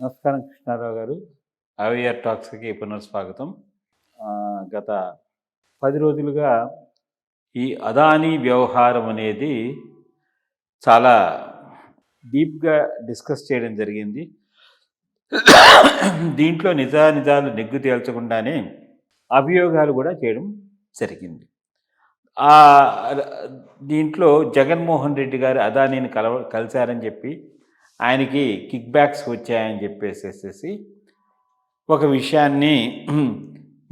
నమస్కారం కృష్ణారావు గారు. అవియర్ టాక్స్‌కి పునఃస్వాగతం. గత 10 రోజులుగా ఈ అదానీ వ్యవహారం అనేది చాలా డీప్‌గా డిస్కస్ చేయడం జరిగింది. దీంట్లో నిజానిజాలు నిగ్గు తేల్చకుండానే అభియోగాలు కూడా చేయడం జరిగింది. దీంట్లో జగన్మోహన్ రెడ్డి గారు అదానీని కలిశారని చెప్పి ఆయనకి కిక్ బ్యాక్స్ వచ్చాయని చెప్పేసేసి ఒక విషయాన్ని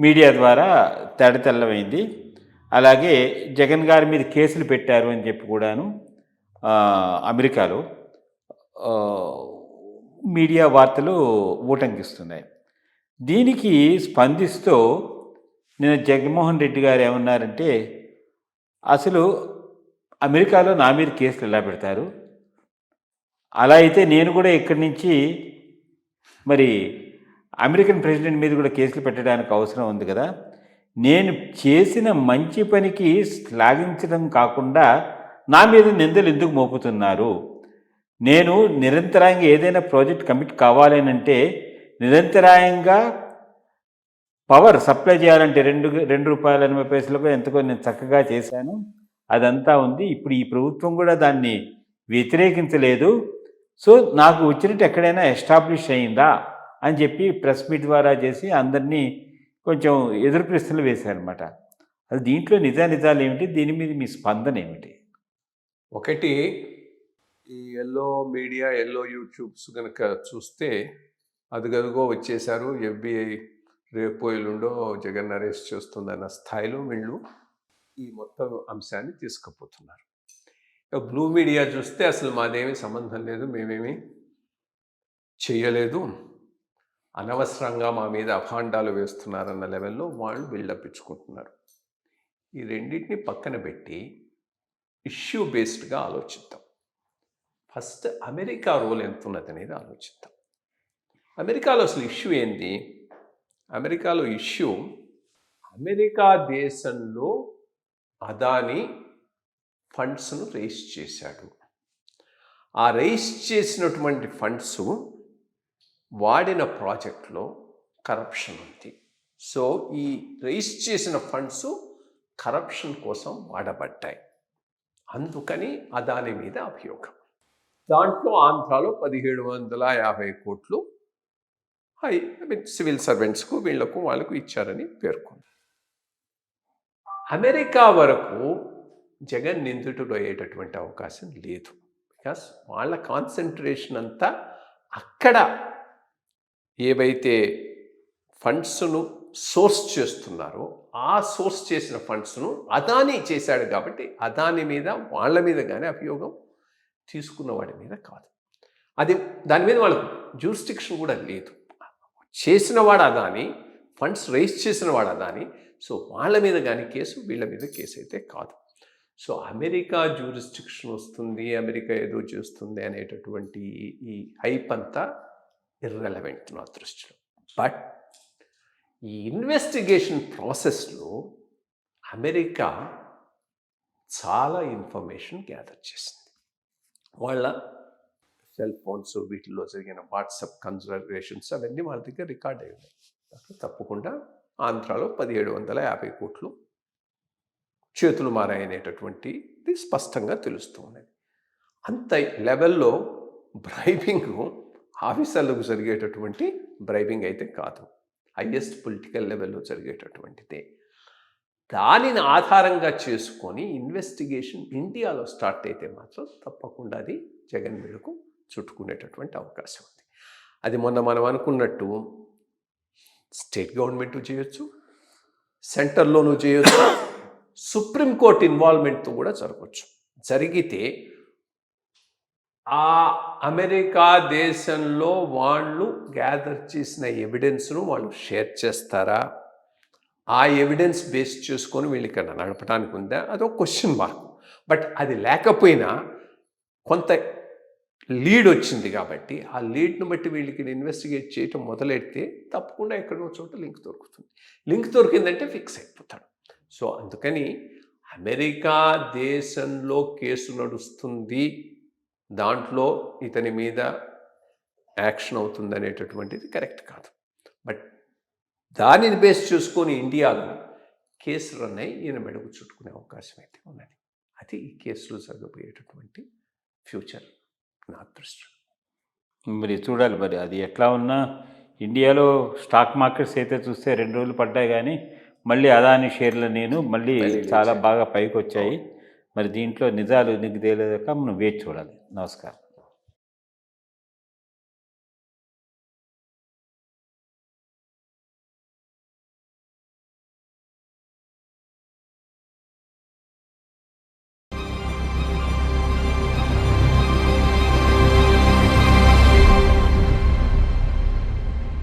మీడియా ద్వారా తేటతెల్లమైంది. అలాగే జగన్ గారి మీద కేసులు పెట్టారు అని చెప్పి కూడాను అమెరికాలో మీడియా వార్తలు ఊటంకిస్తున్నాయి. దీనికి స్పందిస్తూ నేను జగన్మోహన్ రెడ్డి గారు ఏమన్నారంటే, అసలు అమెరికాలో నా మీద కేసులు ఎలా పెడతారు, అలా అయితే నేను కూడా ఇక్కడి నుంచి మరి అమెరికన్ ప్రెసిడెంట్ మీద కూడా కేసులు పెట్టడానికి అవసరం ఉంది కదా, నేను చేసిన మంచి పనికి శ్లాఘించడం కాకుండా నా మీద నిందలు ఎందుకు మోపుతున్నారు? నేను నిరంతరాయంగా ఏదైనా ప్రాజెక్ట్ కమిట్ కావాలనంటే నిరంతరాయంగా పవర్ సప్లై చేయాలంటే ₹2.80 ఎంతకో నేను చక్కగా చేశాను, అదంతా ఉంది. ఇప్పుడు ఈ ప్రభుత్వం కూడా దాన్ని వ్యతిరేకించలేదు. సో నాకు వచ్చినట్టు ఎక్కడైనా ఎస్టాబ్లిష్ అయిందా అని చెప్పి ప్రెస్ మీట్ ద్వారా చేసి అందరినీ కొంచెం ఎదురు ప్రశ్నలు వేశారనమాట. అది దీంట్లో నిజాలు ఏమిటి, దీని మీద మీ స్పందన ఏమిటి? ఒకటి, ఈ ఎల్లో మీడియా, ఎల్లో యూట్యూబ్స్ కనుక చూస్తే అదుగదుగో వచ్చేశారు, FBI రేపు ఎల్లుండో జగన్ అరెస్ట్ చేస్తుందన్న స్థాయిలో వీళ్ళు ఈ మొత్తం అంశాన్ని తీసుకుపోతున్నారు. బ్లూ మీడియా చూస్తే అసలు మాదేమీ సంబంధం లేదు, మేమేమీ చెయ్యలేదు, అనవసరంగా మా మీద అభాండాలు వేస్తున్నారన్న లెవెల్లో వాళ్ళు బిల్డప్ ఇచ్చుకుంటున్నారు. ఈ రెండింటిని పక్కన పెట్టి ఇష్యూ బేస్డ్గా ఆలోచిద్దాం. ఫస్ట్ అమెరికా రోల్ ఎంత ఉన్నది అనేది ఆలోచిద్దాం. అమెరికాలో అసలు ఇష్యూ ఏంది? అమెరికాలో ఇష్యూ, అమెరికా దేశంలో అదానీ ఫండ్స్ను రైజ్ చేశాడు. ఆ రైజ్ చేసినటువంటి ఫండ్స్ వాడిన ప్రాజెక్ట్లో కరప్షన్ ఉంది. సో ఈ రైజ్ చేసిన ఫండ్స్ కరప్షన్ కోసం వాడబడ్డాయి. అందుకని అదానీ మీద అభియోగం. దాంట్లో ఆంధ్రాలో 1750 కోట్లు సివిల్ సర్వెంట్స్కు వీళ్లకు వాళ్ళకు ఇచ్చారని పేర్కొంది. అమెరికా వరకు జగన్ నిందితుడు అయ్యేటటువంటి అవకాశం లేదు. బికాస్ వాళ్ళ కాన్సన్ట్రేషన్ అంతా అక్కడ ఏవైతే ఫండ్స్ను సోర్స్ చేస్తున్నారో ఆ సోర్స్ చేసిన ఫండ్స్ను అదానీ చేశాడు కాబట్టి అదానీ మీద, వాళ్ళ మీద కానీ అభియోగం తీసుకున్న వాడి మీద కాదు. అది దాని మీద వాళ్ళకు జ్యూరిస్డిక్షన్ కూడా లేదు. చేసిన వాడు అదానీ, ఫండ్స్ రైజ్ చేసిన వాడు అదానీ. సో వాళ్ళ మీద కానీ కేసు, వీళ్ళ మీద కేసు అయితే కాదు. సో అమెరికా జ్యూరిస్డిక్షన్ వస్తుంది, అమెరికా ఏదో చేస్తుంది అనేటటువంటి ఈ హైప్ అంతా ఇర్రెలవెంట్ నా దృష్టిలో. బట్ ఈ ఇన్వెస్టిగేషన్ ప్రాసెస్లో అమెరికా చాలా ఇన్ఫర్మేషన్ గ్యాదర్ చేసింది. వాళ్ళ సెల్ ఫోన్స్, వీటిల్లో జరిగిన వాట్సాప్ కన్వర్జేషన్స్ అవన్నీ వాళ్ళ దగ్గర రికార్డ్ అయి ఉన్నాయి. తప్పకుండా ఆంధ్రాలో 1750 కోట్లు చేతులు మారాయనేటటువంటిది స్పష్టంగా తెలుస్తూ ఉన్నది. అంత లెవెల్లో బ్రైబింగ్ ఆఫీసర్లకు జరిగేటటువంటి బ్రైబింగ్ అయితే కాదు, హైయెస్ట్ పొలిటికల్ లెవెల్లో జరిగేటటువంటిదే. దానిని ఆధారంగా చేసుకొని ఇన్వెస్టిగేషన్ ఇండియాలో స్టార్ట్ అయితే మాత్రం తప్పకుండా అది జగన్ మీదకు చుట్టుకునేటటువంటి అవకాశం ఉంది. అది మొన్న మనం అనుకున్నట్టు స్టేట్ గవర్నమెంట్ చేయొచ్చు, సెంటర్లోనూ చేయొచ్చు, సుప్రీంకోర్టు ఇన్వాల్వ్మెంట్తో కూడా జరగవచ్చు. జరిగితే ఆ అమెరికా దేశంలో వాళ్ళు గ్యాదర్ చేసిన ఎవిడెన్స్ను వాళ్ళు షేర్ చేస్తారా, ఆ ఎవిడెన్స్ బేస్ చేసుకొని వీళ్ళకి నడపడానికి ఉందా, అదొక క్వశ్చన్ మార్క్. బట్ అది లేకపోయినా కొంత లీడ్ వచ్చింది కాబట్టి ఆ లీడ్ను బట్టి వీళ్ళకి ఇన్వెస్టిగేట్ చేయటం మొదలెడితే తప్పకుండా ఎక్కడో చోట లింక్ దొరుకుతుంది. లింక్ దొరికిందంటే ఫిక్స్ అయిపోతాడు. సో అందుకని అమెరికా దేశంలో కేసు నడుస్తుంది, దాంట్లో ఇతని మీద యాక్షన్ అవుతుంది అనేటటువంటిది కరెక్ట్ కాదు. బట్ దానిని బేస్ చూసుకొని ఇండియాలో కేసులు అన్నాయి ఈయన మెడకు చుట్టుకునే అవకాశం అయితే ఉన్నది. అది ఈ కేసులో జరగబోయేటటువంటి ఫ్యూచర్ నా దృష్టి. మరి చూడాలి, మరి అది ఎట్లా ఉన్నా ఇండియాలో స్టాక్ మార్కెట్స్ అయితే చూస్తే 2 రోజులు పడ్డాయి, కానీ మళ్ళీ అదాని షేర్లు మళ్ళీ చాలా బాగా పైకి వచ్చాయి. మరి దీంట్లో నిజాలు నీకు తెలియదాకా మనం వేచి చూడాలి. నమస్కారం.